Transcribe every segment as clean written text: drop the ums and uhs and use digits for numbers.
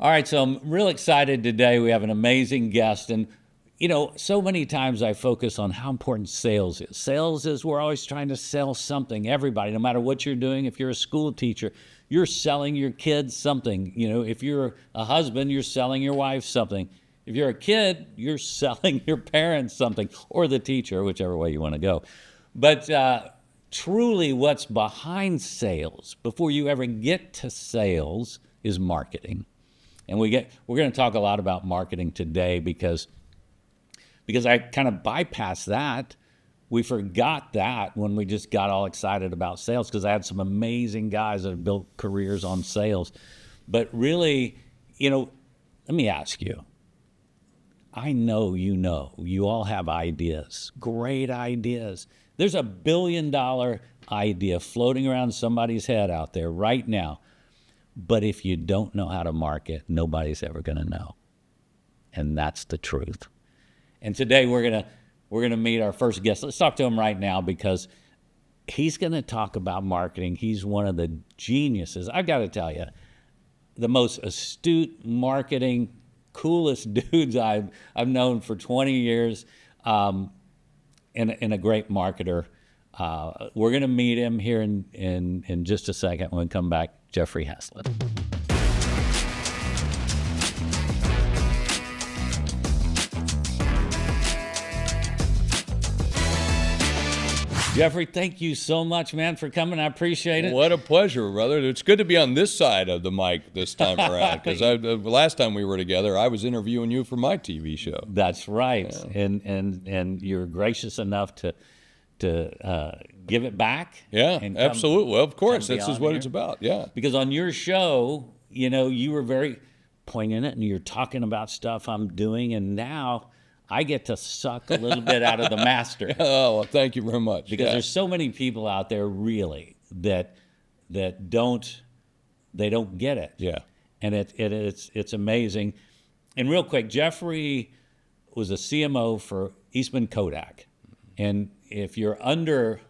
All right, so I'm real excited today. We have an amazing guest. And, so many times I focus on how important sales is. Sales is we're always trying to sell something. Everybody, no matter what you're doing, if you're a school teacher, you're selling your kids something. If you're a husband, you're selling your wife something. If you're a kid, you're selling your parents something, or the teacher, whichever way you want to go. But truly what's behind sales, before you ever get to sales, is marketing. And we're going to talk a lot about marketing today because I kind of bypassed that. We forgot that when we just got all excited about sales, because I had some amazing guys that have built careers on sales. But really, let me ask you. I know you all have ideas, great ideas. There's a $1 billion idea floating around somebody's head out there right now. But if you don't know how to market, nobody's ever going to know. And that's the truth. And today we're gonna meet our first guest. Let's talk to him right now because he's going to talk about marketing. He's one of the geniuses. I've got to tell you, the most astute marketing, coolest dudes I've known for 20 years, and a great marketer. We're going to meet him here in just a second when we come back. Jeffrey Hayzlett. Jeffrey, thank you so much, man, for coming. I appreciate it. What a pleasure, brother. It's good to be on this side of the mic this time around, because the last time we were together, I was interviewing you for my TV show. That's right. Yeah. And you're gracious enough to give it back. Yeah, absolutely. Well, of course, this is what it's about. Yeah. Because on your show, you were very poignant and you're talking about stuff I'm doing, and now I get to suck a little bit out of the master. Oh, well, thank you very much. Because there's so many people out there really that don't get it. Yeah. And it's amazing. And real quick, Jeffrey was a CMO for Eastman Kodak. And if you're under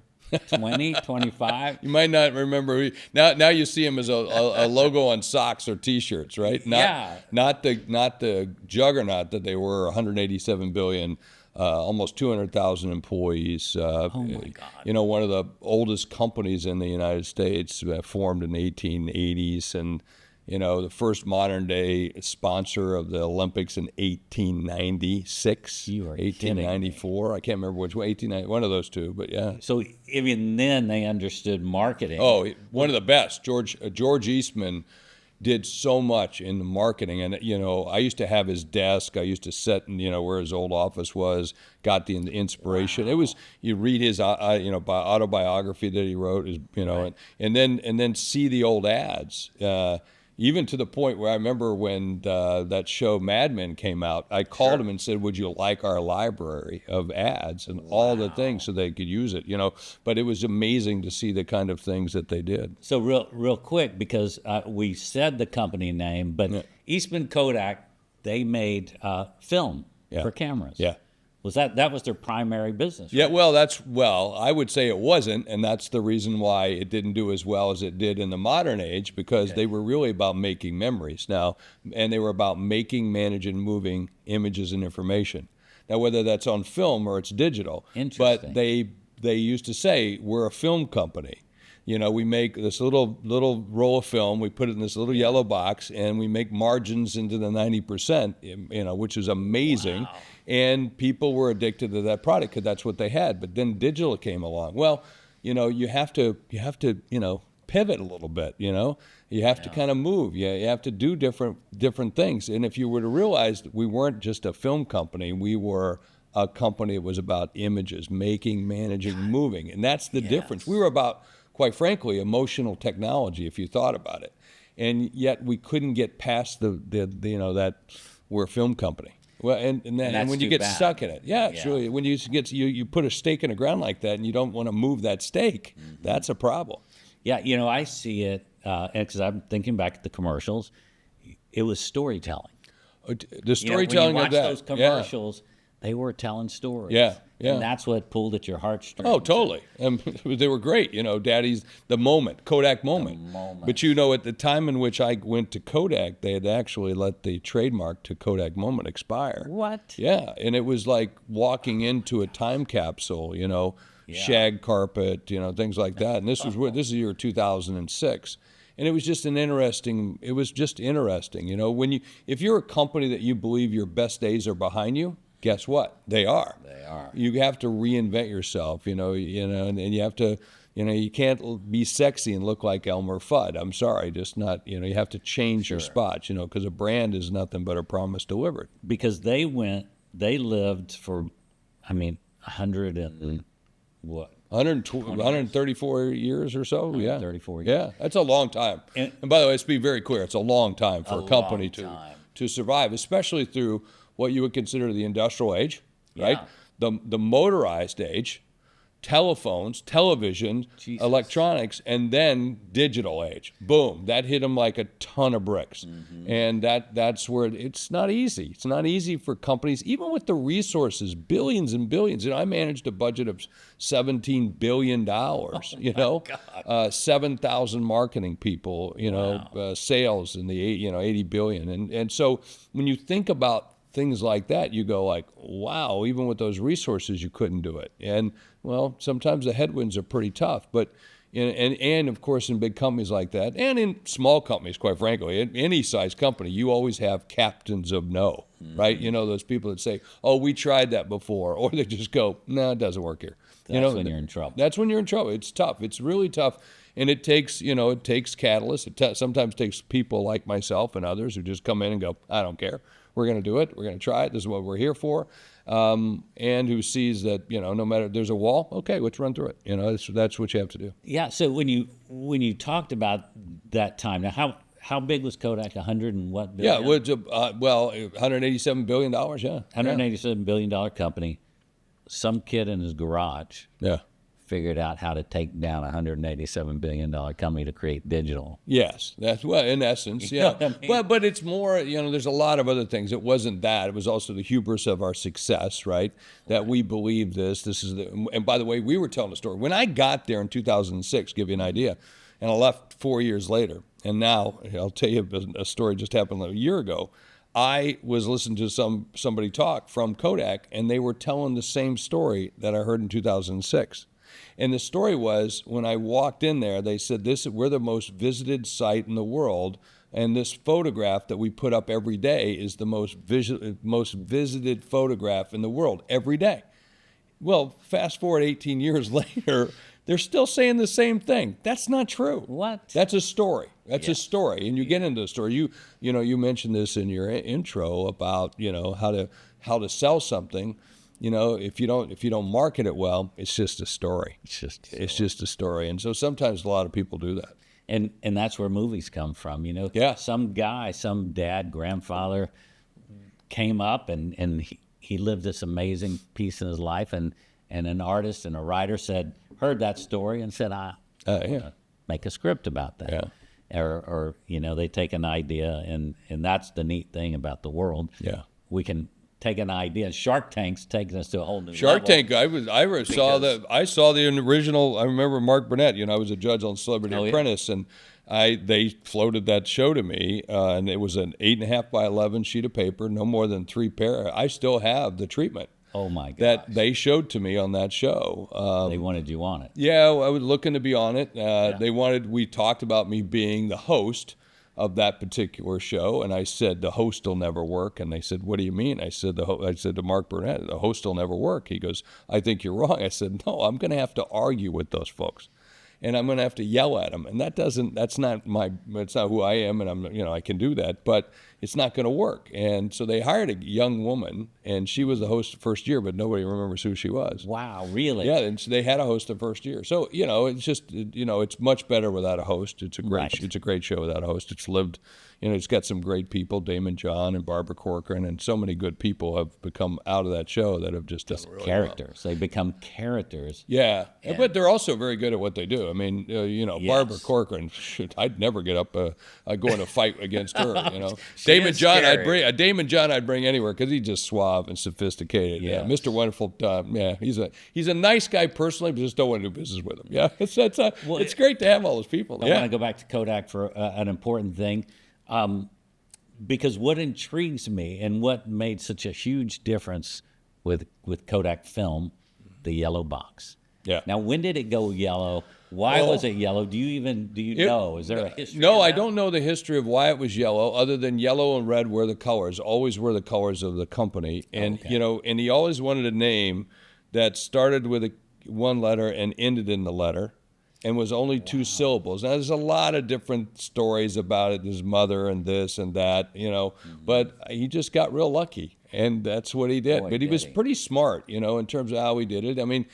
20, 25. You might not remember. Now you see him as a logo on socks or T-shirts, right? Not the juggernaut that they were, 187 billion, almost 200,000 employees. Oh my God! One of the oldest companies in the United States, formed in the 1880s, and the first modern day sponsor of the Olympics in 1896. You are 1894. I can't remember which one. 1890. One of those two, but yeah. So even then they understood marketing. Oh, one of the best. George Eastman did so much in the marketing, and I used to have his desk. I used to sit in where his old office was. Got the inspiration. Wow. It was, you read his autobiography that he wrote, right. and then see the old ads. Even to the point where I remember when that show Mad Men came out, I called him and said, "Would you like our library of ads and all the things so they could use it?" But it was amazing to see the kind of things that they did. So real quick, because we said the company name, but Eastman Kodak, they made film for cameras. Yeah. Was that was their primary business? Right? Yeah, I would say it wasn't, and that's the reason why it didn't do as well as it did in the modern age, because they were really about making memories now, and they were about making, managing, moving images and information. Now, whether that's on film or it's digital, but they used to say, we're a film company. We make this little roll of film, we put it in this little yellow box, and we make margins into the 90%, which is amazing. Wow. And people were addicted to that product because that's what they had. But then digital came along. Well, you have to pivot a little bit. You have to kind of move. You have to do different things. And if you were to realize that we weren't just a film company, we were a company that was about images, making, managing, moving, and that's the difference. We were about, quite frankly, emotional technology, if you thought about it, and yet we couldn't get past that we're a film company. Well, and when you get stuck in it, sure. When you put a stake in the ground like that, and you don't want to move that stake, that's a problem. Yeah, I see it because I'm thinking back at the commercials. It was storytelling. The storytelling when you watch of that. Those commercials, they were telling stories. Yeah, yeah. And that's what pulled at your heartstrings. Oh, totally. They were great. Daddy's the moment, Kodak moment. But at the time in which I went to Kodak, they had actually let the trademark to Kodak moment expire. What? Yeah, and it was like walking into a time capsule. Shag carpet, things like that. And this is the year 2006. And it was just interesting. If you're a company that you believe your best days are behind you, guess what? They are. They are. You have to reinvent yourself, and you have to, you can't be sexy and look like Elmer Fudd. I'm sorry, just not, you have to change your spots, because a brand is nothing but a promise delivered. Because they lived for, 100 and what? 134 years or so, yeah. 134 years. Yeah, that's a long time. And by the way, let's be very clear, it's a long time for a company to survive, especially through what you would consider the industrial age, right? The motorized age, telephones, television, electronics, and then digital age. Boom, that hit them like a ton of bricks. And that's where it's not easy. It's not easy for companies, even with the resources, billions and billions. I managed a budget of $17 billion, 7,000 marketing people, sales in the 80 billion. And so when you think about things like that, you go like, wow, even with those resources, you couldn't do it. And well, sometimes the headwinds are pretty tough, but and of course in big companies like that, and in small companies, quite frankly, in any size company, you always have captains of no, right? Those people that say, oh, we tried that before, or they just go, no, it doesn't work here. That's when you're in trouble. That's when you're in trouble. It's tough. It's really tough. And it takes catalysts. It sometimes takes people like myself and others who just come in and go, I don't care. We're going to do it. We're going to try it. This is what we're here for. And who sees that, no matter there's a wall, okay, let's run through it. That's what you have to do. Yeah. So when you talked about that time, now how big was Kodak? 100 and what billion? Yeah, it was, $187 billion. Yeah. $187 billion company. Some kid in his garage. Yeah. Figured out how to take down a $187 billion company to create digital. Yes, that's in essence, yeah. But it's more, there's a lot of other things. It wasn't that. It was also the hubris of our success, right? That we believe this is and by the way, we were telling a story. When I got there in 2006, give you an idea, and I left 4 years later, and now I'll tell you a story just happened a year ago. I was listening to somebody talk from Kodak, and they were telling the same story that I heard in 2006. And the story was, when I walked in there, they said, we're the most visited site in the world, and this photograph that we put up every day is the most visited photograph in the world every day. Well, fast forward 18 years later, they're still saying the same thing. That's not true. What? That's a story. That's a story. And you get into the story. You mentioned this in your intro about, how to sell something. If you don't market it well, it's just a story. It's just a story. And so sometimes a lot of people do that. And that's where movies come from, Yeah. Some guy, some dad, grandfather came up and he lived this amazing piece in his life, and an artist and a writer heard that story and said, make a script about that. Yeah. Or they take an idea, and that's the neat thing about the world. Yeah. We can take an idea. Shark Tank's taking us to a whole new Shark level. Tank. I saw the original. I remember Mark Burnett. I was a judge on Celebrity Apprentice, and they floated that show to me, and it was an 8.5 by 11 sheet of paper, no more than 3 pair. I still have the treatment. Oh my gosh. That they showed to me on that show. They wanted you on it. Yeah, I was looking to be on it. We talked about me being the host of that particular show, and I said the host will never work. And they said, what do you mean? I said to Mark Burnett, the host will never work. He goes, I think you're wrong. I said, no, I'm going to have to argue with those folks, and I'm going to have to yell at them, and that's not who I am, and I can do that, but it's not going to work. And so they hired a young woman, and she was the host the first year, but nobody remembers who she was. Wow, really? Yeah, and so they had a host the first year. So, it's just, it's much better without a host. It's a great show without a host. It's lived, it's got some great people. Damon John and Barbara Corcoran and so many good people have become out of that show that have just done really characters. well. They become characters. Yeah, but they're also very good at what they do. I mean, Barbara Yes. Corcoran, I'd never get up, I'd go in a fight against her, She Damon is John, scary. Damon John I'd bring anywhere because he's just suave and sophisticated. Yeah, Yes. Mr. Wonderful, he's a nice guy personally, but just don't want to do business with him. Yeah, it's great to have all those people. I want to go back to Kodak for an important thing, because what intrigues me and what made such a huge difference with Kodak film, the yellow box. Yeah. Now, when did it go yellow? Why was it yellow? Do you know? Is there a history? No, of I that? don't know the history of why it was yellow, other than yellow and red were the colors, always were the colors of the company. And, and he always wanted a name that started with one letter and ended in the letter and was only two syllables. Now, there's a lot of different stories about it, his mother and this and that, but he just got real lucky, and that's what he did. But he was pretty smart, in terms of how he did it. I mean,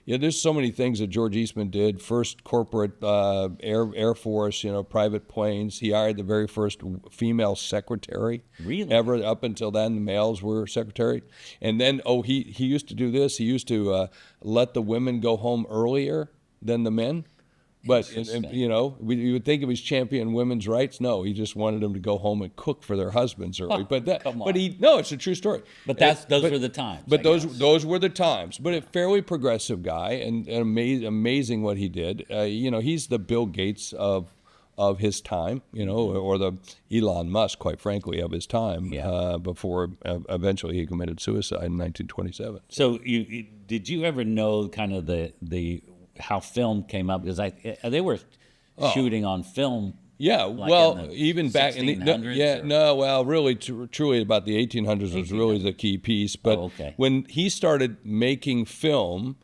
there's so many things that George Eastman did. First corporate Air Force, private planes. He hired the very first female secretary ever. Up until then, the males were secretary. And then, he used to do this. He used to let the women go home earlier than the men. But, you would think he was championing women's rights. No, he just wanted them to go home and cook for their husbands early. It's a true story. But those were the times. But those were the times. But a fairly progressive guy, and amazing what he did. He's the Bill Gates of his time, or the Elon Musk, quite frankly, of his time. Before eventually he committed suicide in 1927. So did you ever know kind of the how film came up? Because they were shooting on film. Yeah, like even back in the really, truly about the 1800s was really the key piece. But when he started making film,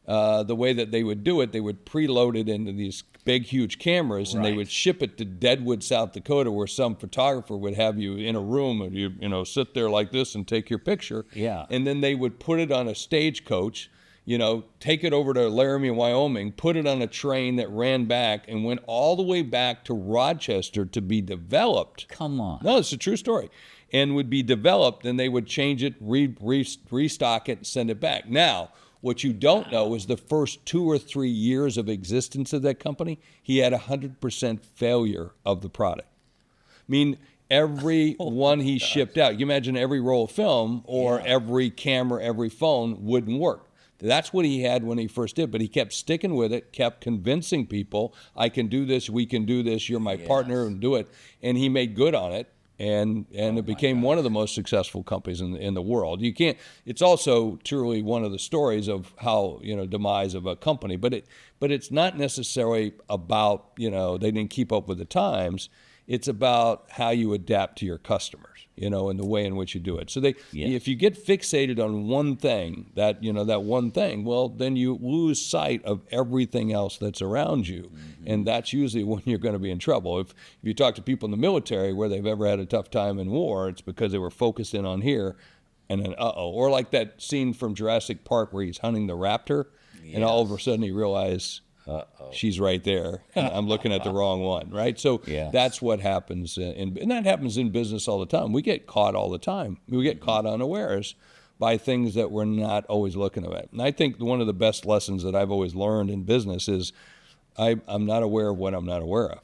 the way that they would do it, they would preload it into these big, huge cameras, and they would ship it to Deadwood, South Dakota, where some photographer would have you in a room and you sit there like this and take your picture. Yeah, and then they would put it on a stagecoach. Take it over to Laramie, Wyoming, put it on a train that ran back and went all the way back to Rochester to be developed. Come on. No, it's a true story. And would be developed, and they would change it, restock it, and send it back. Now, what you don't know is the first 2 or 3 years of existence of that company, he had 100% failure of the product. I mean, every one he shipped out, you imagine every roll of film or every camera, every phone wouldn't work. That's what he had when he first did, but he kept sticking with it, kept convincing people, I can do this, we can do this, you're my partner, and do it. And he made good on it, and it became one of the most successfly companies in the world. It's also truly one of the stories of how, demise of a company, but it's not necessarily about, they didn't keep up with the times. It's about how you adapt to your customers, and the way in which you do it. So if you get fixated on one thing, that one thing, well, then you lose sight of everything else that's around you. And that's usually when you're going to be in trouble. If you talk to people in the military where they've ever had a tough time in war, it's because they were focused in on here and then, or like that scene from Jurassic Park where he's hunting the raptor and all of a sudden he realized, she's right there. I'm looking at the wrong one, right? So that's what happens, and that happens in business all the time. We get caught all the time. We get caught unawares by things that we're not always looking at. And I think one of the best lessons that I've always learned in business is I'm not aware of what I'm not aware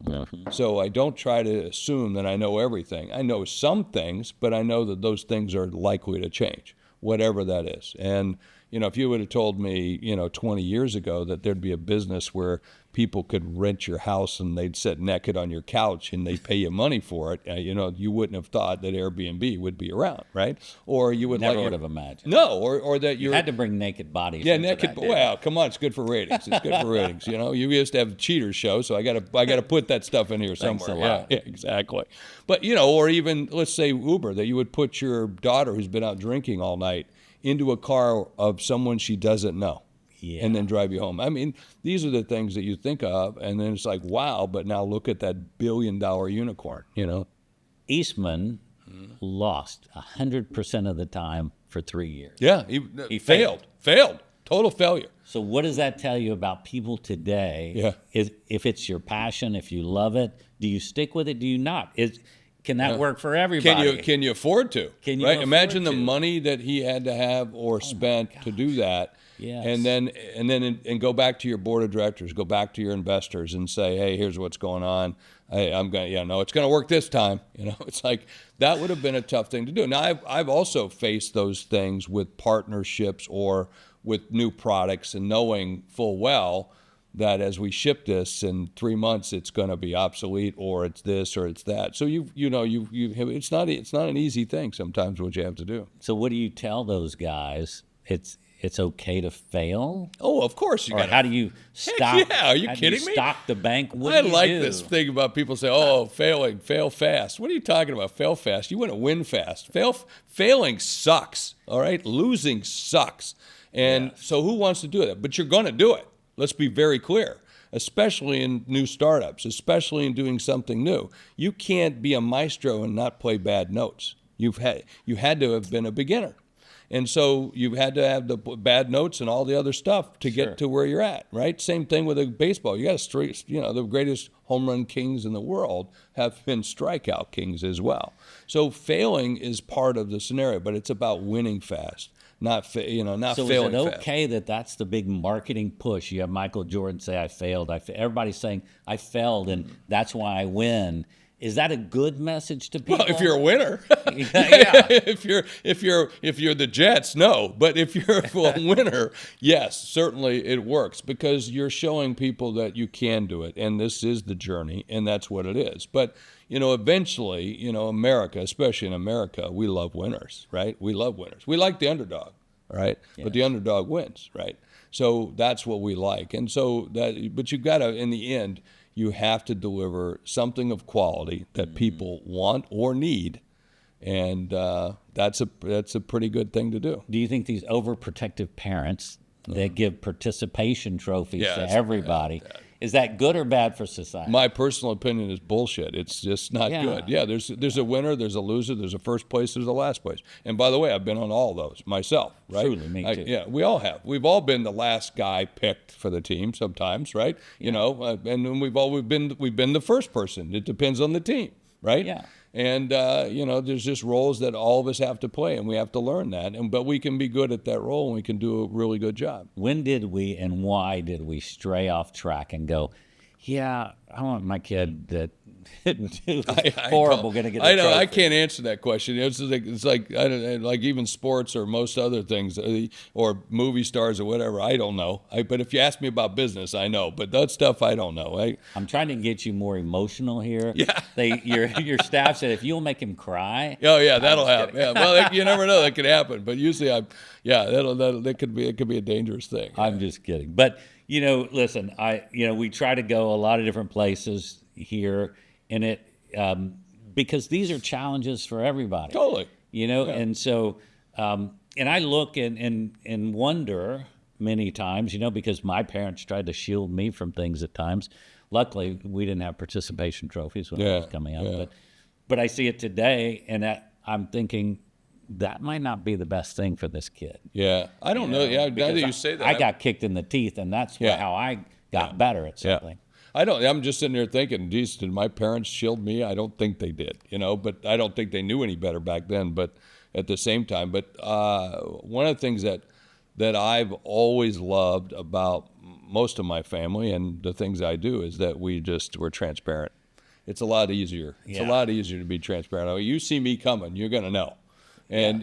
of. So I don't try to assume that I know everything. I know some things, but I know that those things are likely to change, whatever that is. And if you would have told me, 20 years ago that there'd be a business where people could rent your house and they'd sit naked on your couch and they'd pay you money for it, you wouldn't have thought that Airbnb would be around, right? Or you would never would have imagined. No, or that you had to bring naked bodies. Yeah, naked. Well, come on, it's good for ratings. It's good for ratings. You used to have a cheaters show, so I got to put that stuff in here somewhere. Thanks a lot. Yeah, exactly. But or even let's say Uber, that you would put your daughter who's been out drinking all night into a car of someone she doesn't know, and then drive you home. I mean, these are the things that you think of, and then it's like, wow, but now look at that billion-dollar unicorn, Eastman lost 100% of the time for 3 years. Yeah, he failed. Total failure. So what does that tell you about people today? Yeah. If it's your passion, if you love it, do you stick with it? Do you not? Can that work for everybody? Can you afford to? Can you right? afford Imagine the to? money that he had to have or spent to do that. Yes. And then go back to your board of directors, go back to your investors and say, hey, here's what's going on. Hey, it's going to work this time. It's like that would have been a tough thing to do. Now, I've also faced those things with partnerships or with new products and knowing full well that as we ship this in 3 months, it's going to be obsolete or it's this or it's that. So it's not an easy thing sometimes what you have to do. So what do you tell those guys? It's okay to fail? Oh, of course you got. How do you stop? Yeah, are you kidding me? Stock the bank. What I do you like do? this thing about people say, "Oh, fail fast." What are you talking about? Fail fast? You want to win fast. Failing sucks. All right, losing sucks. And so, who wants to do that? But you're going to do it. Let's be very clear. Especially in new startups, especially in doing something new, you can't be a maestro and not play bad notes. You had to have been a beginner. And so you had to have the bad notes and all the other stuff to get to where you're at, right? Same thing with a baseball. You got to straight, the greatest home run kings in the world have been strikeout kings as well. So failing is part of the scenario, but it's about winning fast, not failing fast. So is it okay that that's the big marketing push? You have Michael Jordan say, I failed. Everybody's saying, I failed, and that's why I win. Is that a good message to people? Well, if you're a winner, yeah. if you're the Jets, no. But if you're a winner, yes, certainly it works because you're showing people that you can do it, and this is the journey, and that's what it is. But eventually, America, especially in America, we love winners, right? We love winners. We like the underdog, right? Yes. But the underdog wins, right? So that's what we like, and so but you've got to, in the end, you have to deliver something of quality that people want or need, and that's a pretty good thing to do. Do you think these overprotective parents that give participation trophies to everybody, is that good or bad for society? My personal opinion is bullshit. It's just not good. Yeah, there's a winner, there's a loser, there's a first place, there's a last place. And by the way, I've been on all those myself, right? Truly, me too. Yeah, we all have. We've all been the last guy picked for the team sometimes, right? And then we've been the first person. It depends on the team, right? Yeah. And there's just roles that all of us have to play, and we have to learn that. But we can be good at that role, and we can do a really good job. When did we and why did we stray off track and go, yeah, I want my kid that horrible going to get the trophy? I can't answer that question. It's like I don't, like even sports or most other things or movie stars or whatever. I don't know. But if you ask me about business, I know. But that stuff, I don't know. I'm trying to get you more emotional here. Yeah. Your staff said if you'll make him cry. Oh yeah, that'll happen. Yeah. Well, you never know. That could happen. But usually, that could be a dangerous thing. I'm just kidding. But listen, we try to go a lot of different places here. And it because these are challenges for everybody. Totally. And so and I look and wonder many times, because my parents tried to shield me from things at times. Luckily, we didn't have participation trophies when I was coming up. But I see it today, and I'm thinking that might not be the best thing for this kid. Yeah, I don't know. Yeah, now that you say that, I got kicked in the teeth, and that's how I got better at something. I'm just sitting there thinking, geez, did my parents shield me? I don't think they did, but I don't think they knew any better back then. But at the same time, one of the things that I've always loved about most of my family and the things I do is that we're transparent. It's a lot easier. It's a lot easier to be transparent. You see me coming, you're going to know. And,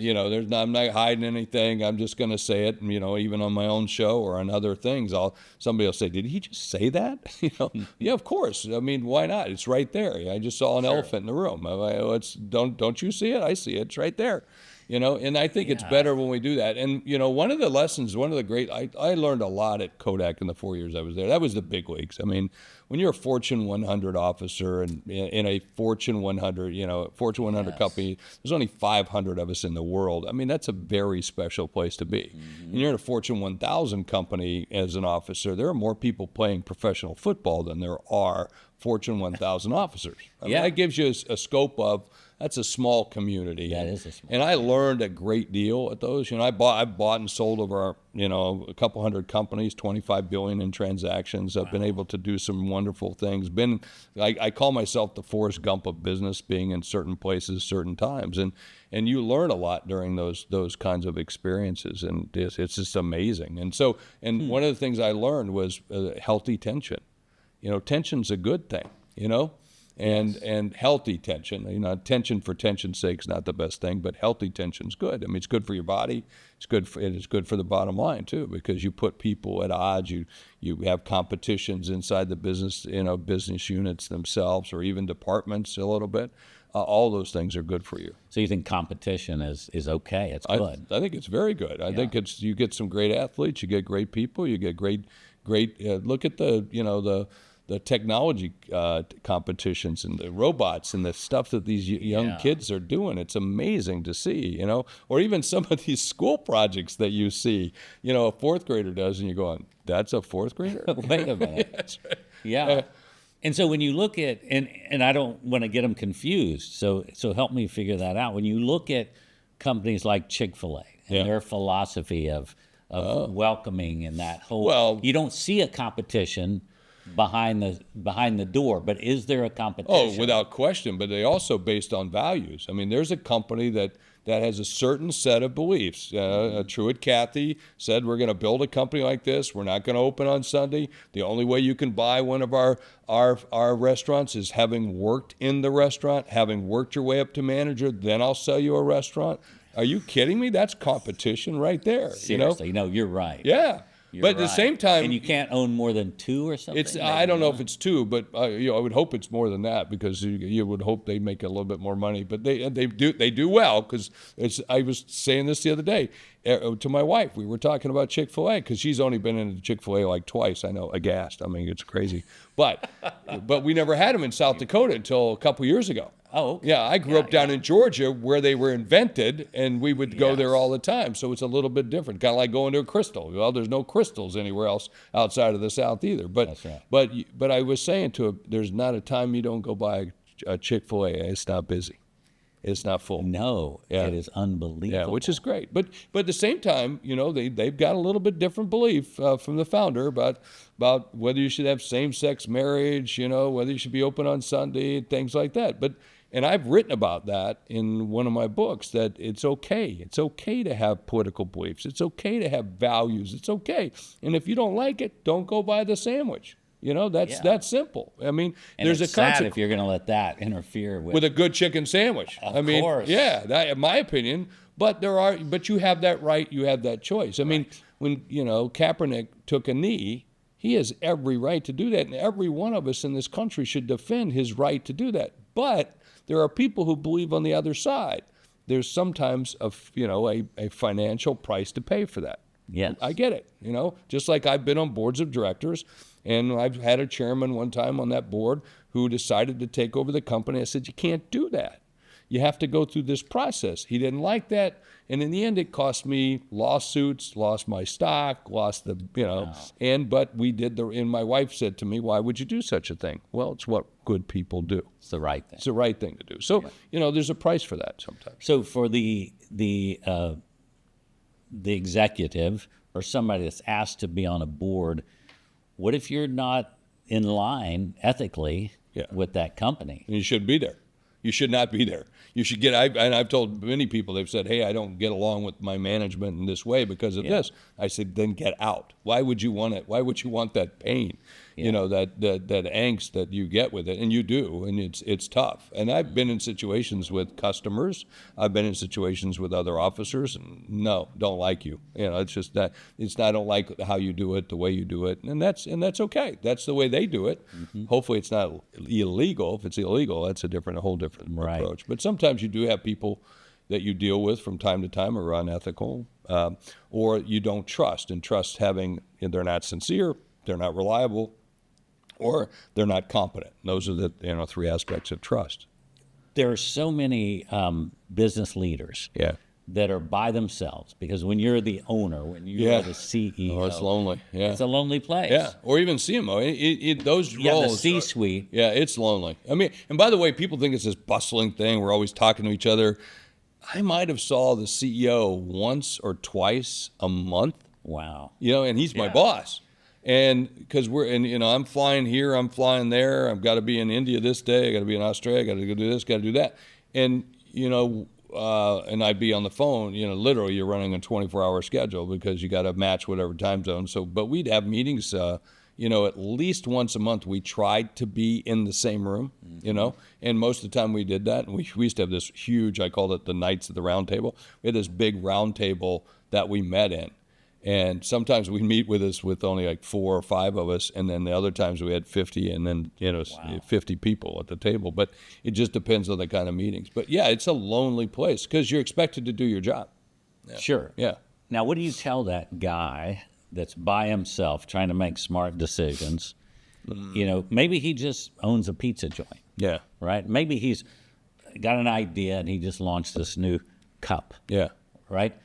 I'm not hiding anything. I'm just going to say it. And, even on my own show or on other things, somebody will say, did he just say that? Yeah, of course. I mean, why not? It's right there. I just saw an elephant in the room. Don't you see it? I see it. It's right there. And I think it's better when we do that. And, one of the lessons, I learned a lot at Kodak in the 4 years I was there. That was the big leagues. I mean, when you're a Fortune 100 officer and in a Fortune 100, Fortune 100 company, there's only 500 of us in the world. I mean, that's a very special place to be. Mm-hmm. And you're in a Fortune 1000 company as an officer, there are more people playing professional football than there are Fortune 1000 officers. I mean, that gives you a scope of that's a small community. That is a small And I learned a great deal at those. I've bought and sold over, a couple hundred companies, 25 billion in transactions. I've been able to do some wonderful things. I call myself the Forrest Gump of business, being in certain places, certain times, and you learn a lot during those kinds of experiences, and it's just amazing. And one of the things I learned was healthy tension. Tension's a good thing. And healthy tension. Tension for tension's sake is not the best thing, but healthy tension's good. I mean, it's good for your body. It is good for the bottom line too, because you put people at odds. You have competitions inside the business, business units themselves, or even departments a little bit. All those things are good for you. So you think competition is okay? It's good. I think it's very good. I think you get some great athletes. You get great people. You get great. Look at the technology competitions and the robots and the stuff that these young kids are doing. It's amazing to see, or even some of these school projects that you see, a fourth grader does, and you're going, that's a fourth grader? Wait a minute. That's right. Yeah. And so when you look at, and I don't want to get them confused, so help me figure that out. When you look at companies like Chick-fil-A and their philosophy of welcoming and that whole, you don't see a competition behind the door, but is there a competition? Oh, without question. But they also based on values. I mean, there's a company that has a certain set of beliefs. Truett Cathy said, we're going to build a company like this. We're not going to open on Sunday. The only way you can buy one of our restaurants is having worked in the restaurant, having worked your way up to manager. Then I'll sell you a restaurant. Are you kidding me? That's competition right there. Seriously, you're right. Yeah. But at the same time, and you can't own more than two or something. I don't know if it's two, but I would hope it's more than that, because you would hope they make a little bit more money. But they do well, because I was saying this the other day to my wife. We were talking about Chick-fil-A, because she's only been into Chick-fil-A like twice. I know, aghast. I mean, it's crazy. But we never had them in South Dakota until a couple years ago. Oh, okay. Yeah, I grew up down in Georgia, where they were invented, and we would go there all the time. So it's a little bit different, kind of like going to a Crystal. Well, there's no Crystals anywhere else outside of the South either. But that's right. But I was saying to him, there's not a time you don't go by a Chick-fil-A. It's not busy. It's not full. No, it is unbelievable. Yeah, which is great. But at the same time, they've got a little bit different belief from the founder about whether you should have same-sex marriage, whether you should be open on Sunday, things like that. And I've written about that in one of my books, that it's okay. It's okay to have political beliefs. It's okay to have values. It's okay. And if you don't like it, don't go buy the sandwich. That's simple. I mean, and there's it's a sad consequence if you're going to let that interfere with a good chicken sandwich. Of course. Yeah, that, in my opinion. But you have that right. You have that choice. I mean, when Kaepernick took a knee, he has every right to do that, and every one of us in this country should defend his right to do that. But there are people who believe on the other side. There's sometimes a financial price to pay for that. Yes. I get it. Just like I've been on boards of directors, and I've had a chairman one time on that board who decided to take over the company. I said, you can't do that. You have to go through this process. He didn't like that. And in the end, it cost me lawsuits, lost my stock, lost the, but we did and my wife said to me, why would you do such a thing? Well, it's what good people do. It's the right thing. It's the right thing to do. So, there's a price for that sometimes. So for the executive or somebody that's asked to be on a board, what if you're not in line ethically with that company? You should be there. You should not be there. You should and I've told many people, they've said, hey, I don't get along with my management in this way because of this. I said, then get out. Why would you want it? Why would you want that pain? That angst that you get with it, and you do, and it's tough. And I've been in situations with customers. I've been in situations with other officers, and no, don't like you. It's just that I don't like how you do it, the way you do it, and that's okay. That's the way they do it. Mm-hmm. Hopefully, it's not illegal. If it's illegal, that's a whole different approach. But sometimes you do have people that you deal with from time to time are unethical, or you don't trust, and they're not sincere, they're not reliable, or they're not competent. Those are the three aspects of trust. There are so many business leaders that are by themselves, because when you're the owner, when you're the CEO, Oh, it's lonely. Yeah. it's a lonely place. Yeah, or even CMO. Those roles. The C-suite. It's lonely. I mean, and by the way, people think it's this bustling thing. We're always talking to each other. I might have saw the CEO once or twice a month. Wow. And he's my boss. And because I'm flying here, I'm flying there. I've got to be in India this day. I got to be in Australia. I got to go do this, got to do that. And, and I'd be on the phone, literally you're running a 24-hour schedule because you got to match whatever time zone. So, but we'd have meetings, at least once a month. We tried to be in the same room, and most of the time we did that. And we used to have this huge, I called it the Knights at the Round Table. We had this big round table that we met in. And sometimes we'd meet with only like 4 or 5 of us, and then the other times we had 50, and then 50 people at the table. But it just depends on the kind of meetings. But yeah, it's a lonely place because you're expected to do your job. Yeah. Sure. Yeah. Now, what do you tell that guy that's by himself trying to make smart decisions? Maybe he just owns a pizza joint. Yeah. Right. Maybe he's got an idea and he just launched this new cup. Yeah. Right.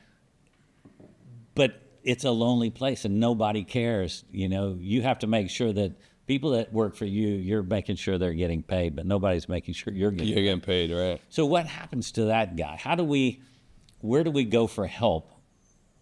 But it's a lonely place and nobody cares. You have to make sure that people that work for you, you're making sure they're getting paid, but nobody's making sure you're getting paid, right? So what happens to that guy? Where do we go for help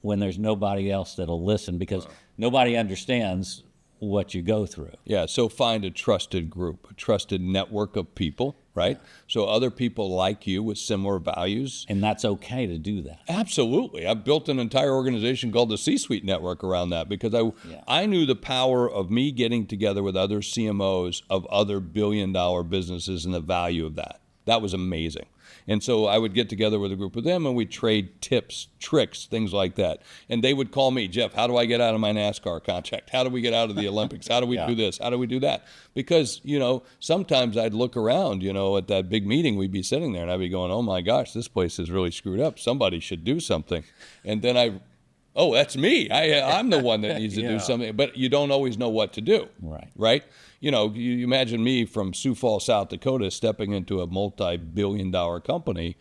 when there's nobody else that'll listen? Because nobody understands what you go through. Yeah, so find a trusted group, a trusted network of people, right? So other people like you with similar values. And that's okay to do that. Absolutely. I've built an entire organization called the C-Suite Network around that because I knew the power of me getting together with other CMOs of other billion-dollar businesses and the value of that. That was amazing. And so I would get together with a group of them and we'd trade tips, tricks, things like that. And they would call me, Jeff, how do I get out of my NASCAR contract? How do we get out of the Olympics? How do we do this? How do we do that? Because, sometimes I'd look around, at that big meeting, we'd be sitting there and I'd be going, oh my gosh, this place is really screwed up. Somebody should do something. And then oh, that's me. I'm the one that needs to do something. But you don't always know what to do. Right? You imagine me from Sioux Falls, South Dakota, stepping into a multi-billion-dollar company,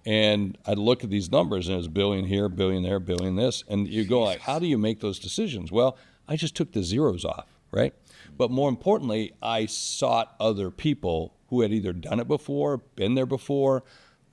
and I'd look at these numbers, and it's billion here, billion there, billion this, and you go like, how do you make those decisions? Well, I just took the zeros off, right? But more importantly, I sought other people who had either done it before, been there before,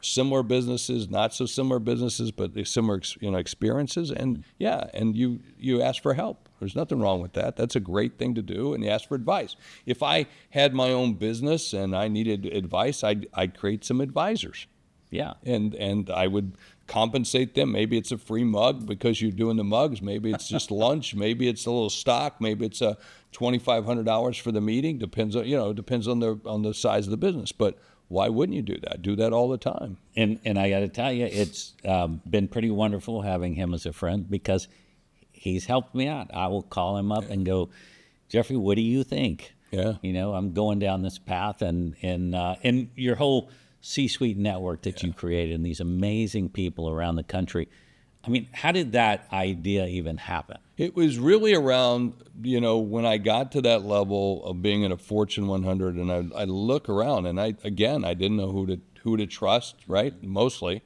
similar businesses, not so similar businesses, but similar experiences, and you ask for help. There's nothing wrong with that. That's a great thing to do, and you ask for advice. If I had my own business and I needed advice, I'd create some advisors. Yeah. And I would compensate them. Maybe it's a free mug because you're doing the mugs. Maybe it's just lunch. Maybe it's a little stock. Maybe it's a $2,500 for the meeting. Depends on the size of the business. But why wouldn't you do that? Do that all the time. And I got to tell you, it's been pretty wonderful having him as a friend because he's helped me out. I will call him up and go, Jeffrey, what do you think? Yeah. I'm going down this path, and your whole C-suite network that you created and these amazing people around the country. I mean, how did that idea even happen? It was really around, when I got to that level of being in a Fortune 100, and I look around, and I didn't know who to trust, right? Mostly,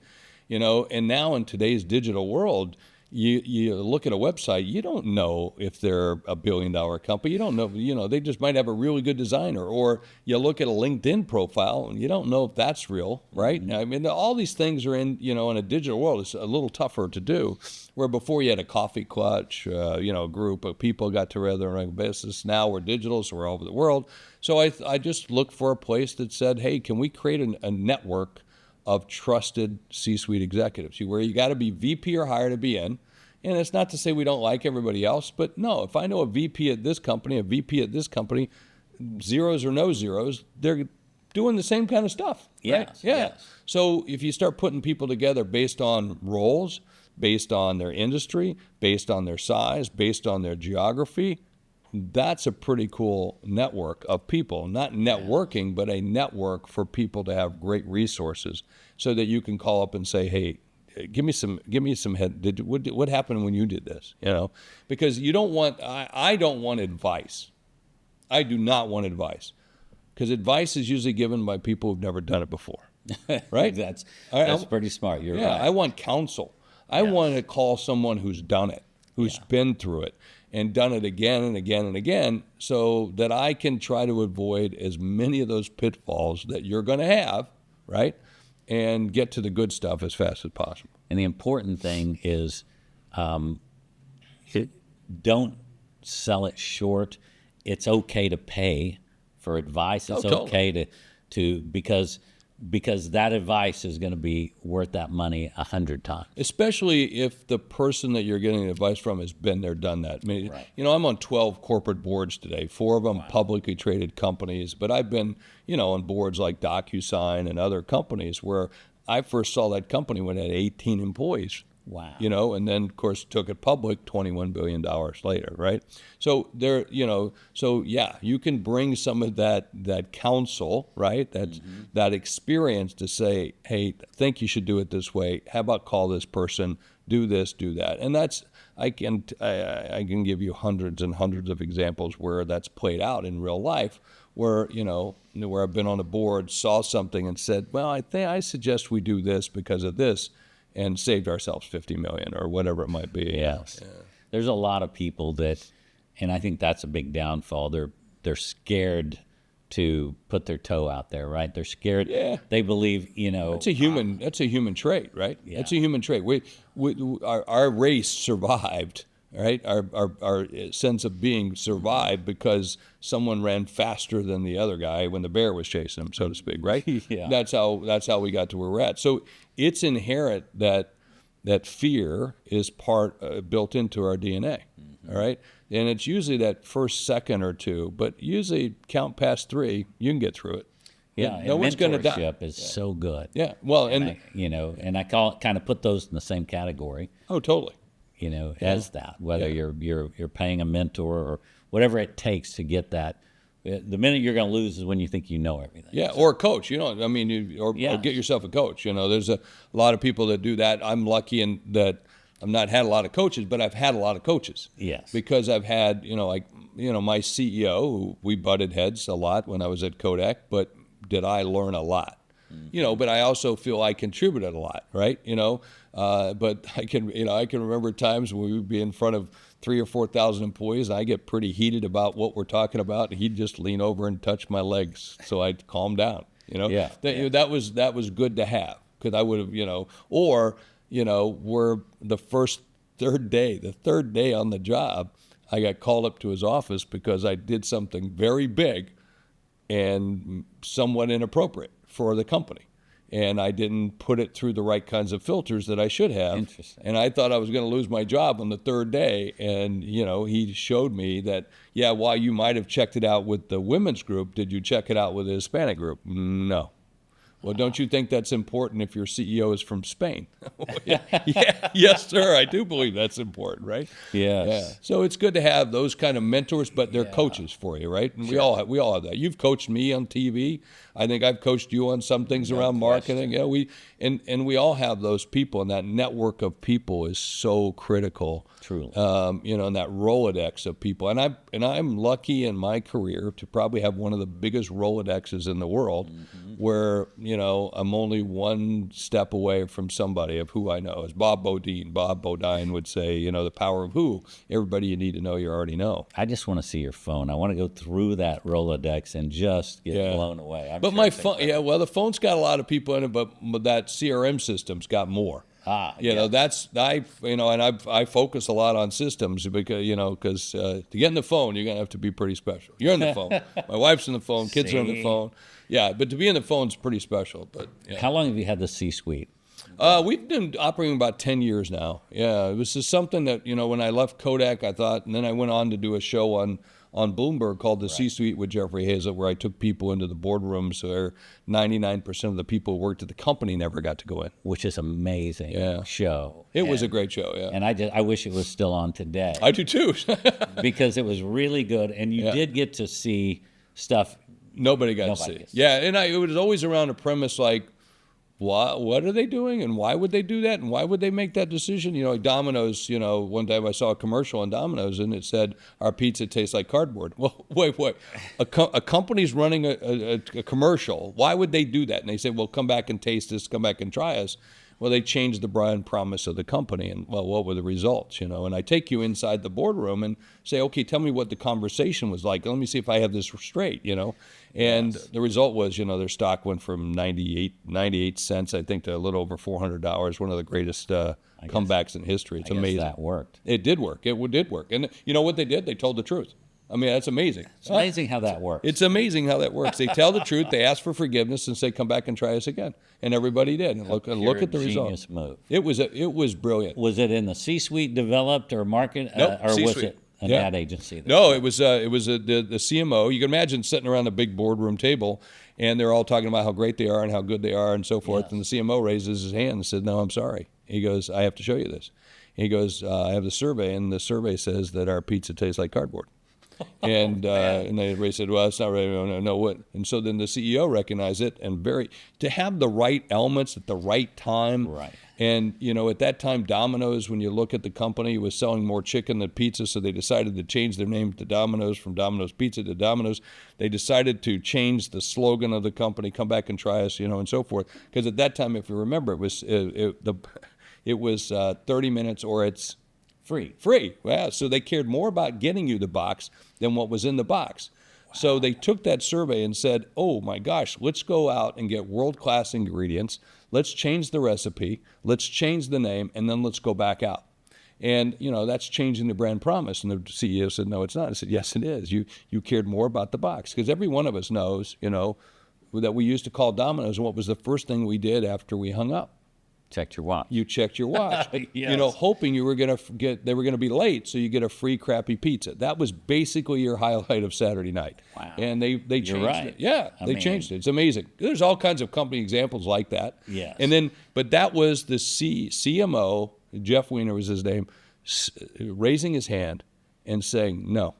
and now in today's digital world, you look at a website, you don't know if they're a billion-dollar company. You don't know, they just might have a really good designer. Or you look at a LinkedIn profile, and you don't know if that's real, right? Mm-hmm. I mean, all these things are in a digital world. It's a little tougher to do. Where before you had a coffee clutch, a group of people got together and run a business. Now we're digital, so we're all over the world. So I just looked for a place that said, hey, can we create a network of trusted C-suite executives, where you got to be VP or higher to be in. And it's not to say we don't like everybody else, but no, if I know a VP at this company, a VP at this company, zeros or no zeros, they're doing the same kind of stuff. Right? Yes, Yeah. yes. So if you start putting people together based on roles, based on their industry, based on their size, based on their geography, that's a pretty cool network of people. Not networking, but a network for people to have great resources so that you can call up and say, hey, give me some head. What happened when you did this? Because you don't want, I don't want advice. I do not want advice, because advice is usually given by people who've never done it before. right? That's I- pretty smart. You're Yeah, right. I want counsel. I want to call someone who's done it, who's been through it, and done it again and again and again, so that I can try to avoid as many of those pitfalls that you're going to have, right? And get to the good stuff as fast as possible. And the important thing is, don't sell it short. It's okay to pay for advice. It's totally. okay to because that advice is going to be worth that money 100 times. Especially if the person that you're getting advice from has been there, done that. I mean, Right. I'm on 12 corporate boards today, 4 of them publicly traded companies, but I've been, on boards like DocuSign and other companies where I first saw that company when it had 18 employees. Wow. And then of course took it public $21 billion later, right? So you can bring some of that counsel, right? That experience to say, hey, think you should do it this way. How about call this person, do this, do that. And I can give you hundreds and hundreds of examples where that's played out in real life, where where I've been on a board, saw something and said, well, I suggest we do this because of this, and saved ourselves $50 million or whatever it might be. Yes. There's a lot of people that, and I think that's a big downfall. They're scared to put their toe out there, right? They're scared. Yeah. They believe, That's a human trait, right? Yeah. That's a human trait. Our race survived, right? Our sense of being survived because someone ran faster than the other guy when the bear was chasing him, so to speak, right? Yeah. That's how we got to where we're at. So it's inherent that fear is built into our DNA, all right? And it's usually that first second or two, but usually count past 3, you can get through it. Yeah, No one's going to die. mentorship is so good. Yeah, well, and I kind of put those in the same category, oh, totally. as that. Whether you're paying a mentor or whatever it takes to get that. The minute you're going to lose is when you think you know everything. Yeah, or a coach. Or get yourself a coach. There's a lot of people that do that. I'm lucky in that I've not had a lot of coaches, but I've had a lot of coaches. Yes. Because I've had, my CEO, who we butted heads a lot when I was at Kodak, but did I learn a lot? But I also feel I contributed a lot, right? But I can remember times when we would be in front of 3,000 or 4,000 employees, and I get pretty heated about what we're talking about, and he'd just lean over and touch my legs, so I'd calm down. Yeah. That was good to have, because I would have, we're the third day on the job, I got called up to his office because I did something very big and somewhat inappropriate for the company. And I didn't put it through the right kinds of filters that I should have. Interesting. And I thought I was going to lose my job on the third day. And, he showed me that, while you might have checked it out with the women's group, did you check it out with the Hispanic group? No. Well, don't you think that's important if your CEO is from Spain? Yes, sir. I do believe that's important, right? Yes. Yeah. So it's good to have those kind of mentors, but they're coaches for you, right? And we all have that. You've coached me on TV. I think I've coached you on some things around marketing. Yeah, we all have those people, and that network of people is so critical. Truly. And that Rolodex of people. And I'm lucky in my career to probably have one of the biggest Rolodexes in the world, where I'm only one step away from somebody of who I know. As Bob Bodine would say, the power of who. Everybody you need to know, you already know. I just want to see your phone. I want to go through that Rolodex and just get blown away. But my phone, the phone's got a lot of people in it, but that CRM system's got more. That's I focus a lot on systems because to get in the phone, you're gonna have to be pretty special. You're in the phone. My wife's in the phone. Kids are on the phone. Yeah, but to be in the phone is pretty special. But How long have you had the C-suite? We've been operating about 10 years now. Yeah, it was just something that when I left Kodak, I thought, and then I went on to do a show on Bloomberg called the C-Suite with Jeffrey Hayzlett, where I took people into the boardrooms where 99% of the people who worked at the company never got to go in. Which is amazing show. It was a great show, yeah. And I wish it was still on today. I do too. Because it was really good, and you did get to see stuff nobody got to see. gets. Yeah, and it was always around a premise like, what are they doing, and why would they do that, and why would they make that decision? Like Domino's, one time I saw a commercial on Domino's, and it said, our pizza tastes like cardboard. Well, wait. A company's running a commercial. Why would they do that? And they say, well, come back and taste this, come back and try us. Well, they changed the brand promise of the company, and well, what were the results? And I take you inside the boardroom and say, okay, tell me what the conversation was like. Let me see if I have this straight. And the result was, their stock went from 98 cents, I think, to a little over $400. One of the greatest comebacks in history. It's amazing. That worked. It did work. It did work. And you know what they did? They told the truth. I mean, that's amazing. It's amazing how that works. It's amazing how that works. They tell the truth. They ask for forgiveness and say, "Come back and try us again." And everybody did. And look at the result. Genius move. It was brilliant. Was it in the C-suite developed or market, Nope, or C-suite. was it an ad agency? No, it was the CMO. You can imagine sitting around a big boardroom table, and they're all talking about how great they are and how good they are and so forth. Yes. And the CMO raises his hand and said, "No, I'm sorry." He goes, "I have to show you this." He goes, "I have the survey, and the survey says that our pizza tastes like cardboard." And everybody said, "Well, it's not really no what." And so then the CEO recognized it, and to have the right elements at the right time. Right. And at that time, Domino's, when you look at the company, was selling more chicken than pizza, so they decided to change their name to Domino's, from Domino's Pizza to Domino's. They decided to change the slogan of the company, "Come back and try us," and so forth. Because at that time, if you remember, it was 30 minutes or it's Free. Well, so they cared more about getting you the box than what was in the box. Wow. So they took that survey and said, oh my gosh, let's go out and get world-class ingredients. Let's change the recipe. Let's change the name, and then let's go back out. And, that's changing the brand promise. And the CEO said, no, it's not. I said, yes, it is. You cared more about the box. Because every one of us knows, that we used to call Domino's, and what was the first thing we did after we hung up? Checked your watch. You checked your watch, yes. Hoping they were going to be late, so you get a free crappy pizza. That was basically your highlight of Saturday night. Wow. And they changed it. Yeah, they changed it. It's amazing. There's all kinds of company examples like that. Yes. But that was the CMO, Jeff Weiner was his name, raising his hand and saying no.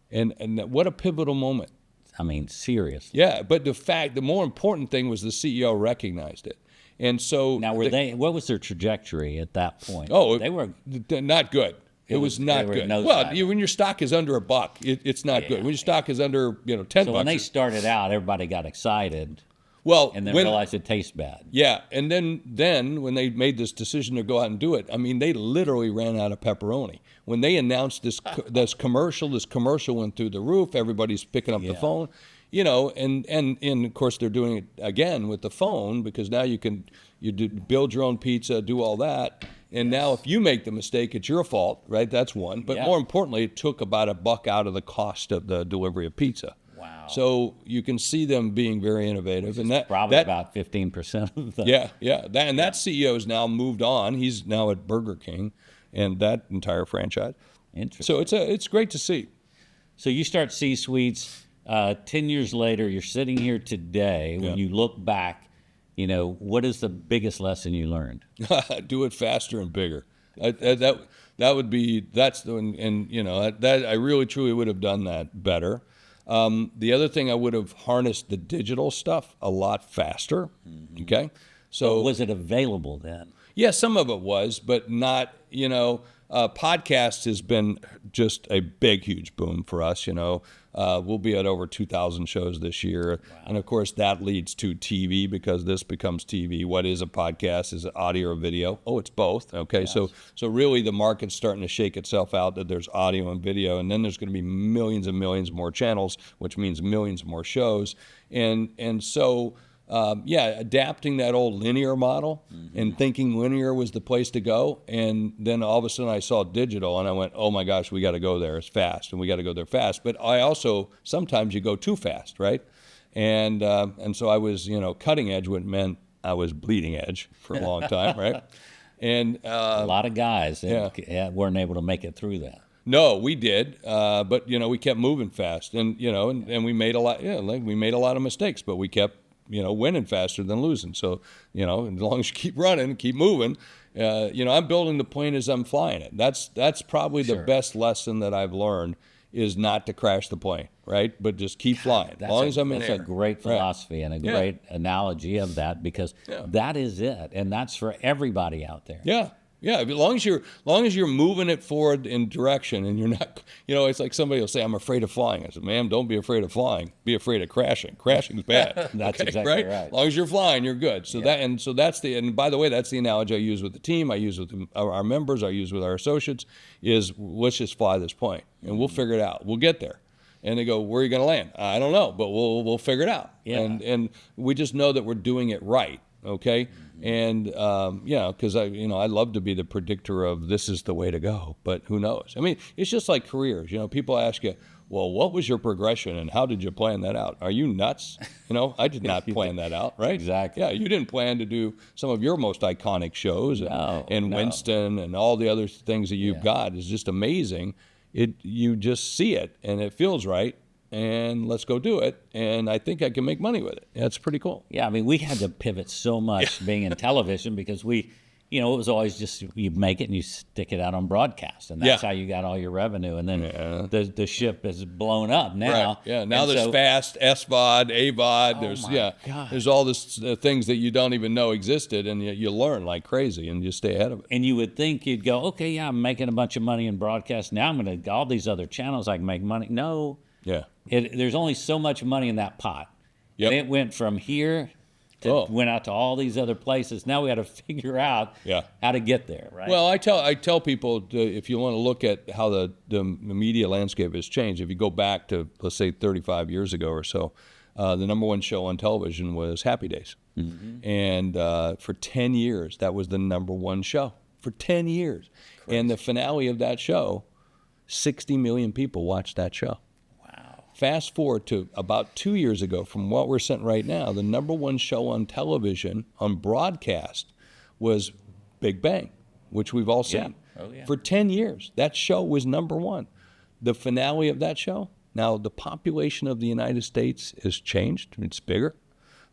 And what a pivotal moment. I mean, seriously. Yeah, but the more important thing was the CEO recognized it. And so now, what was their trajectory at that point? Oh, they were not good. It was not good. Well, when your stock is under $1, it's not good. When your stock is under $10. So when they started out, everybody got excited. Well, and then realized it tastes bad. Yeah, and then when they made this decision to go out and do it, I mean, they literally ran out of pepperoni. When they announced this commercial went through the roof. Everybody's picking up the phone. And of course they're doing it again with the phone, because now you build your own pizza, do all that. And now if you make the mistake, it's your fault, right? That's one. But more importantly, it took about $1 out of the cost of the delivery of pizza. Wow. So you can see them being very innovative. And that probably about 15% of the... Yeah. That CEO has now moved on. He's now at Burger King and that entire franchise. Interesting. So it's great to see. So you start C-suites. 10 years later, you're sitting here today. When you look back, what is the biggest lesson you learned? Do it faster and bigger. That would be, that I really truly would have done that better. The other thing, I would have harnessed the digital stuff a lot faster. Mm-hmm. Okay. So was it available then? Yeah, some of it was, but not, podcast has been just a big, huge boom for us. We'll be at over 2,000 shows this year. Wow. And of course, that leads to TV, because this becomes TV. What is a podcast? Is it audio or video? Oh, it's both. Okay. Yes. So really the market's starting to shake itself out that there's audio and video, and then there's going to be millions and millions more channels, which means millions more shows. And so, adapting that old linear model and thinking linear was the place to go. And then all of a sudden I saw digital and I went, oh my gosh, we got to go there. It's fast, and we got to go there fast. But I also, sometimes you go too fast, right? And so I was, cutting edge, which meant I was bleeding edge for a long time, right? And a lot of guys weren't able to make it through that. No, we did, but we kept moving fast, and and we made a lot. We made a lot of mistakes, but we kept winning faster than losing. So, as long as you keep running, keep moving, I'm building the plane as I'm flying it. That's probably the best lesson that I've learned, is not to crash the plane. right? But just keep flying. As long as I'm in That's air. a great philosophy and a great analogy of that, because that is it, and that's for everybody out there. Yeah. Yeah, as long as you're moving it forward in direction, and you're not, it's like somebody will say, "I'm afraid of flying." I said, "Ma'am, don't be afraid of flying. Be afraid of crashing. Crashing's bad." That's okay, exactly right. As long as you're flying, you're good. So and by the way, that's the analogy I use with the team. I use with our members. I use with our associates. Is let's just fly this plane, and we'll figure it out. We'll get there. And they go, "Where are you going to land?" I don't know, but we'll figure it out. Yeah. And we just know that we're doing it right. Okay. And, because I love to be the predictor of this is the way to go, but who knows? I mean, it's just like careers. People ask you, well, what was your progression and how did you plan that out? Are you nuts? I did not plan that out, right? Exactly. Yeah, you didn't plan to do some of your most iconic shows and Winston and all the other things that you've got is just amazing. You just see it and it feels right. And let's go do it. And I think I can make money with it. That's pretty cool. Yeah, I mean, we had to pivot so much being in television because it was always just you make it and you stick it out on broadcast. And that's how you got all your revenue. And then the ship is blown up now. Right. Yeah, now there's fast, SVOD, AVOD. There's all this things that you don't even know existed. And you learn like crazy and you stay ahead of it. And you would think you'd go, okay, yeah, I'm making a bunch of money in broadcast. Now I'm going to, all these other channels I can make money. No. Yeah. There's only so much money in that pot. Yep. And it went from here to went out to all these other places. Now we got to figure out how to get there, right? Well, I tell people if you want to look at how the media landscape has changed, if you go back to, let's say, 35 years ago or so, the number one show on television was Happy Days. Mm-hmm. And for 10 years, that was the number one show. For 10 years. Crazy. And the finale of that show, 60 million people watched that show. Fast forward to about 2 years ago from what we're sent right now, the number one show on television, on broadcast, was Big Bang, which we've all seen. Yeah. Oh, yeah. For 10 years, that show was number one. The finale of that show, now the population of the United States has changed. It's bigger.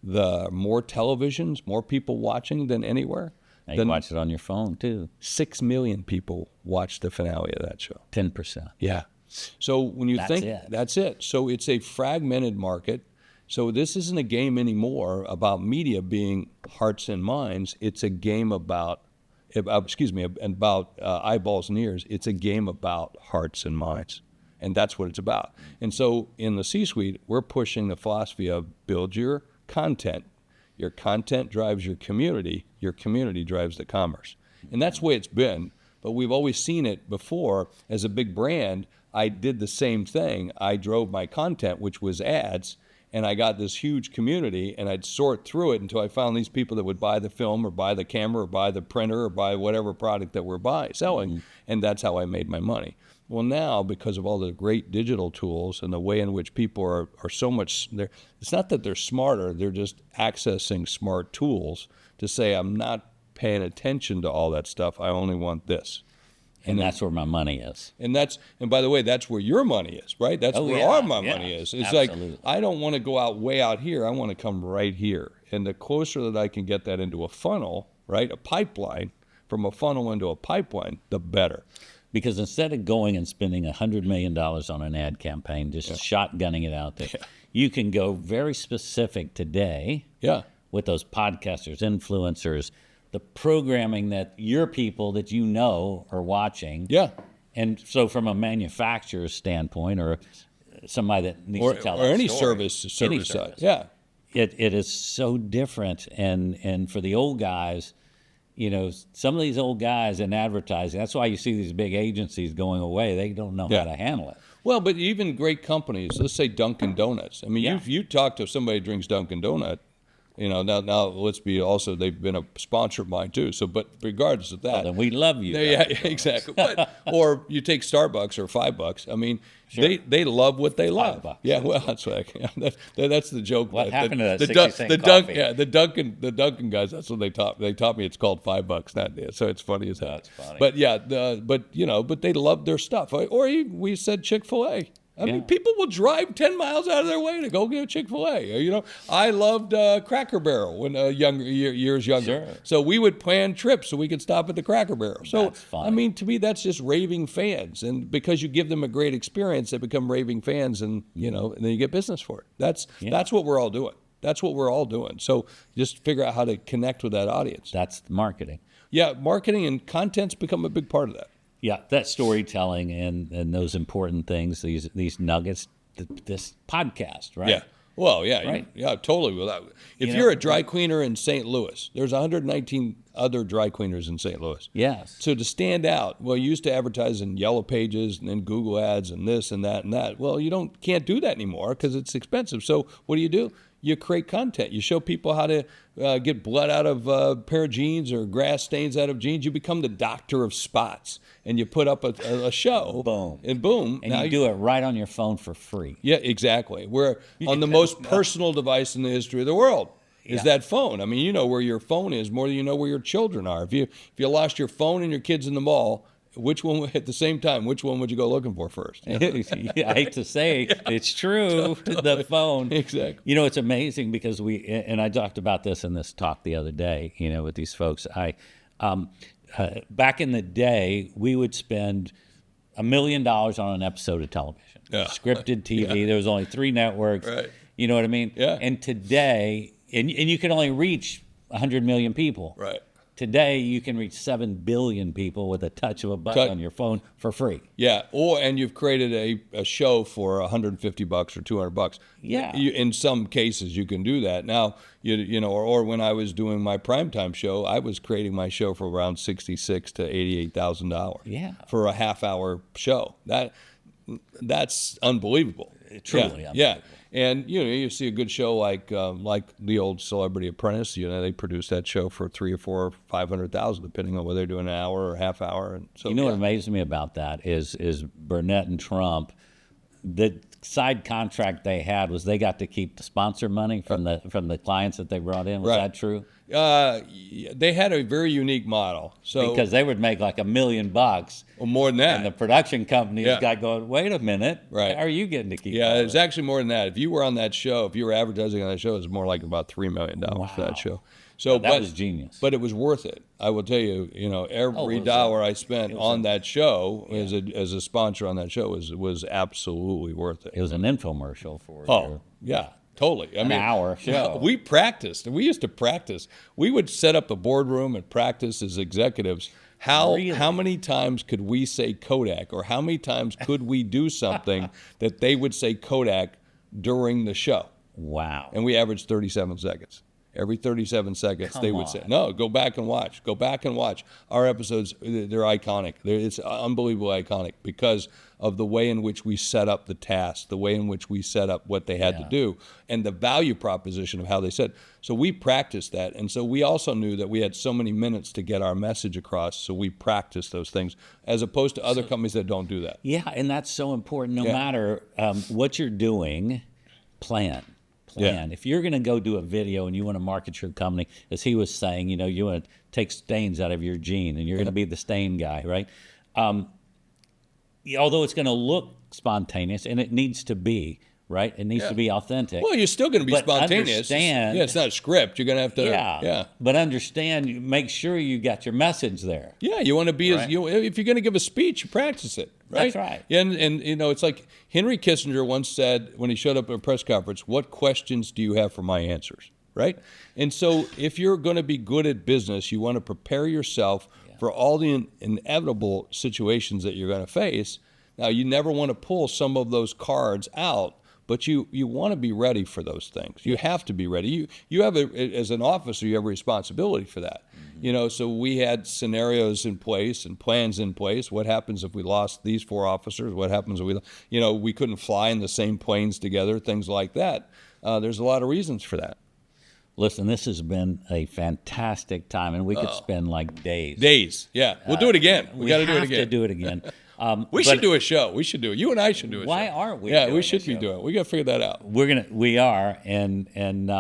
The more televisions, more people watching than anywhere. Now you can watch it on your phone, too. 6 million people watched the finale of that show. 10%. Yeah. So when you that's it. So it's a fragmented market. So this isn't a game anymore about media being hearts and minds. It's a game about eyeballs and ears. It's a game about hearts and minds. And that's what it's about. And so in the C-suite, we're pushing the philosophy of build your content. Your content drives your community drives the commerce. And that's the way it's been. But we've always seen it before as a big brand. I did the same thing. I drove my content, which was ads, and I got this huge community, and I'd sort through it until I found these people that would buy the film or buy the camera or buy the printer or buy whatever product that we're selling, and that's how I made my money. Well, now, because of all the great digital tools and the way in which people are so much, it's not that they're smarter, they're just accessing smart tools to say, I'm not paying attention to all that stuff, I only want this. And that's where my money is. And by the way, that's where your money is, right? That's where all my money is. It's absolutely. Like, I don't want to go way out here. I want to come right here. And the closer that I can get that into a funnel, right, a pipeline, from a funnel into a pipeline, the better. Because instead of going and spending $100 million on an ad campaign, just shotgunning it out there, you can go very specific today with those podcasters, influencers, the programming that your people that you know are watching. Yeah. And so from a manufacturer's standpoint or somebody that needs to tell that any story, service side. Yeah. It is so different. And for the old guys, some of these old guys in advertising, that's why you see these big agencies going away. They don't know how to handle it. Well, but even great companies, let's say Dunkin' Donuts. I mean, you talk to somebody who drinks Dunkin' Donut, now let's be also, they've been a sponsor of mine too. So, but regardless of that. Well, then we love you. Yeah, exactly. Or you take Starbucks or $5. I mean, they love what they love. $5. Yeah, well, that's the joke. What happened to that 60-cent coffee? The Dunkin' guys, that's what they taught. They taught me it's called $5, not so it's funny as hell. That's funny. But but they love their stuff. Or we said Chick-fil-A. I mean, people will drive 10 miles out of their way to go get a Chick-fil-A. You know, I loved Cracker Barrel when years younger. Sure. So we would plan trips so we could stop at the Cracker Barrel. So, That's fun. I mean, to me, that's just raving fans. And because you give them a great experience, they become raving fans and, you know, and then you get business for it. That's what we're all doing. That's what we're all doing. So just figure out how to connect with that audience. That's marketing. Yeah, marketing and content's become a big part of that. Yeah, that storytelling and those important things, these nuggets, this podcast, right? Yeah. Well, yeah, Right. yeah, totally. If you're a dry cleaner in St. Louis, there's 119 other dry cleaners in St. Louis. Yes. So to stand out, well, you used to advertise in Yellow Pages and then Google Ads and this and that and that. Well, you can't do that anymore because it's expensive. So what do? You create content. You show people how to get blood out of a pair of jeans or grass stains out of jeans. You become the doctor of spots, and you put up a show. Boom. And boom. And you do it right on your phone for free. Yeah, exactly. We're on the most personal device in the history of the world. Is that phone. I mean, you know where your phone is more than you know where your children are. If you lost your phone and your kids in the mall, which one at the same time? Which one would you go looking for first? I hate to say it's true. The phone. Exactly. You know, it's amazing because and I talked about this in this talk the other day. You know, with these folks, back in the day, we would spend $1 million on an episode of television, scripted TV. Yeah. There was only 3 networks. Right. You know what I mean? Yeah. And today, and you can only reach 100 million people. Right. Today, you can reach 7 billion people with a touch of a button on your phone for free. Yeah, and you've created a show for $150 or $200. Yeah. In some cases, you can do that. Now, you know, or when I was doing my primetime show, I was creating my show for around $66,000 to $88,000. Yeah. For a half-hour show. That's unbelievable. Truly unbelievable. Yeah. And you see a good show like the old Celebrity Apprentice. You know, they produce that show for $300,000 or $400,000 or $500,000, depending on whether they're doing an hour or a half hour. And so, what amazes me about that is Burnett and Trump. The side contract they had was they got to keep the sponsor money from the clients that they brought in. Was that true? They had a very unique model. So because they would make like $1 million. Well, more than that. And the production companies got going, wait a minute, right. How are you getting to keep Yeah, it's actually more than that. If you were on that show, if you were advertising on that show, it was more like about $3 million for that show. So that was genius. But it was worth it. I will tell you, every dollar I spent on that show as a sponsor on that show was absolutely worth it. It was an infomercial for yeah. Totally. An hour show. We practiced. We used to practice. We would set up a boardroom and practice as executives. How many times could we say Kodak, or how many times could we do something that they would say Kodak during the show? Wow. And we averaged 37 seconds. Every 37 seconds, they would say, no, go back and watch. Go back and watch. Our episodes, they're iconic. It's unbelievably iconic because of the way in which we set up the task, the way in which we set up what they had to do, and the value proposition of how they said. So we practiced that. And so we also knew that we had so many minutes to get our message across, so we practiced those things, as opposed to other companies that don't do that. Yeah, and that's so important. No matter what you're doing, plan. Yeah. If you're going to go do a video and you want to market your company, as he was saying, you want to take stains out of your jean and you're going to be the stain guy, right? Although it's going to look spontaneous, and it needs to be, right? It needs to be authentic. Well, you're still going to be spontaneous. It's not a script. You're going to have to. But understand, make sure you got your message there. Yeah, you want to be if you're going to give a speech, you practice it. Right? That's right. And it's like Henry Kissinger once said when he showed up at a press conference, "What questions do you have for my answers?" Right? And so if you're going to be good at business, you want to prepare yourself for all the inevitable situations that you're going to face. Now, you never want to pull some of those cards out, but you want to be ready for those things. You have to be ready. You have as an officer, you have a responsibility for that. So we had scenarios in place and plans in place. What happens if we lost these 4 officers? What happens if we couldn't fly in the same planes together? Things like that. There's a lot of reasons for that. Listen, this has been a fantastic time, and we could spend like days. Days, yeah. We'll do it again. We got to do it again. We have to do it again. We should do a show. We should do it. You and I should do a show. Why aren't we? Yeah, we should be doing it. We got to figure that out. We are, and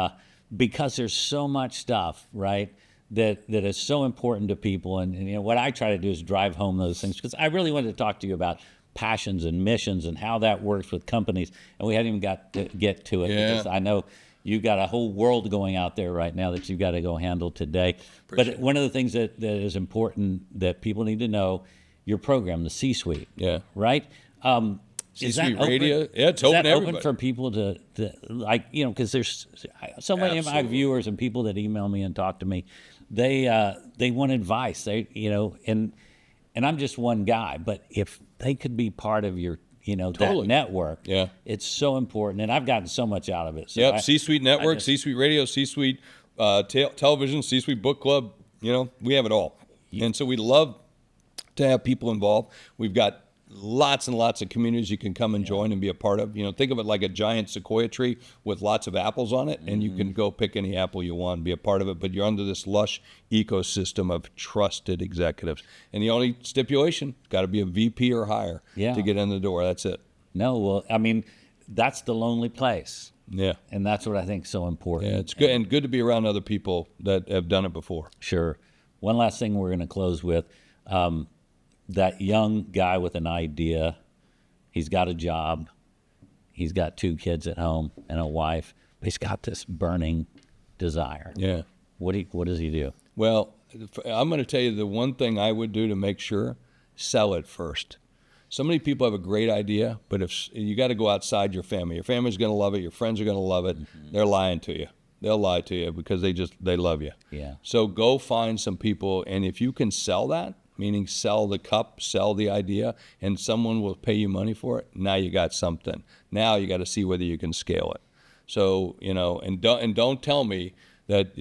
because there's so much stuff, right, that is so important to people, and what I try to do is drive home those things, because I really wanted to talk to you about passions and missions and how that works with companies. And we haven't even got to get to it because I know you've got a whole world going out there right now that you've got to go handle today. But one of the things that is important that people need to know, your program, the C-Suite, right? Is that C-Suite open? radio? Yeah, it's open to everybody. Open for people to like, you know, because there's so many of my viewers and people that email me and talk to me, they want advice. They, you know, and I'm just one guy, but if they could be part of your, you know, that network, it's so important. And I've gotten so much out of it. So C-Suite Network, C-Suite Radio, C-Suite Television, C-Suite Book Club, you know, we have it all. And so we love to have people involved. We've got lots and lots of communities you can come and join and be a part of. You know, think of it like a giant sequoia tree with lots of apples on it, and you can go pick any apple you want and be a part of it, but you're under this lush ecosystem of trusted executives. And the only stipulation, got to be a VP or higher to get in the door. That's it. No, well, I mean, that's the lonely place. Yeah. And that's what I think is so important. Yeah, it's good, and good to be around other people that have done it before. Sure. One last thing we're going to close with. That young guy with an idea, he's got a job, he's got 2 kids at home and a wife, but he's got this burning desire. Yeah. What does he do? Well, I'm going to tell you the one thing I would do to make sure, sell it first. So many people have a great idea, but if you got to go outside your family's going to love it, your friends are going to love it, they're lying to you. They'll lie to you because they love you. Yeah. So go find some people, and if you can sell that, meaning sell the cup, sell the idea, and someone will pay you money for it, now you got something. Now you got to see whether you can scale it. So, you know, and don't tell me that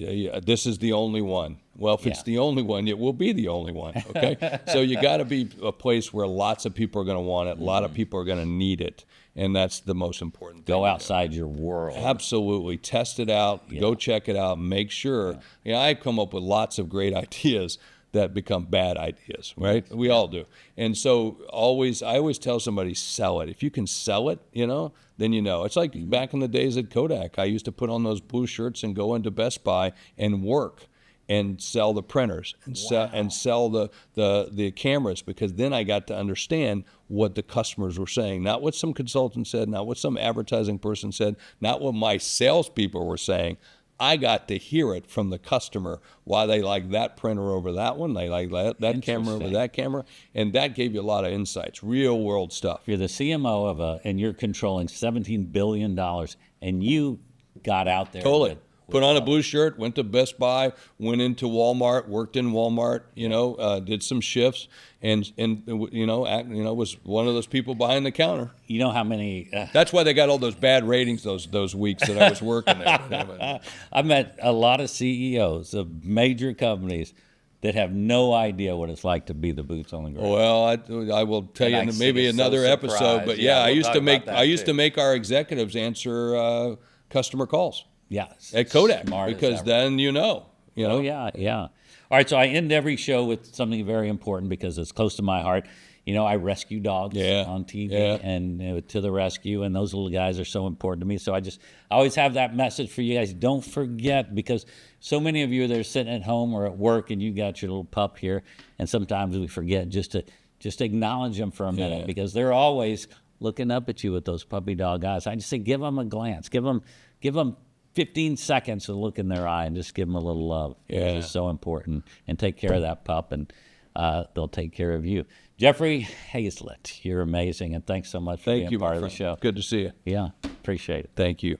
this is the only one. Well, if it's the only one, it will be the only one, okay? So you got to be a place where lots of people are going to want it, a lot of people are going to need it, and that's the most important thing. Go outside your world. Absolutely. Test it out. Go check it out. Make sure. You know, I come up with lots of great ideas that become bad ideas, right? We all do. And so I always tell somebody, sell it. If you can sell it, you know, then you know. It's like back in the days at Kodak. I used to put on those blue shirts and go into Best Buy and work and sell the printers and sell the cameras, because then I got to understand what the customers were saying, not what some consultant said, not what some advertising person said, not what my salespeople were saying. I got to hear it from the customer, why they like that printer over that one, they like that camera over that camera, and that gave you a lot of insights, real world stuff. You're the CMO and you're controlling $17 billion, and you got out there. Totally. Put on a blue shirt, went to Best Buy, went into Walmart, worked in Walmart, you know, did some shifts, and you know, was one of those people behind the counter. You know how many? That's why they got all those bad ratings those weeks that I was working there. I met a lot of CEOs of major companies that have no idea what it's like to be the boots on the ground. Well, I will tell you maybe another episode, but I used to make our executives answer customer calls. Yeah, at Kodak, because then you know. Oh, yeah. All right, so I end every show with something very important because it's close to my heart. You know, I rescue dogs on TV and to the rescue, and those little guys are so important to me. So I always have that message for you guys. Don't forget, because so many of you that are sitting at home or at work, and you got your little pup here, and sometimes we forget just to acknowledge them for a minute because they're always looking up at you with those puppy dog eyes. I just say, give them a glance, give them 15 seconds to look in their eye and just give them a little love. It's just so important. And take care of that pup, and they'll take care of you. Jeffrey Hayzlett, you're amazing, and thanks so much for being part of the show. Good to see you. Yeah, appreciate it. Thank you.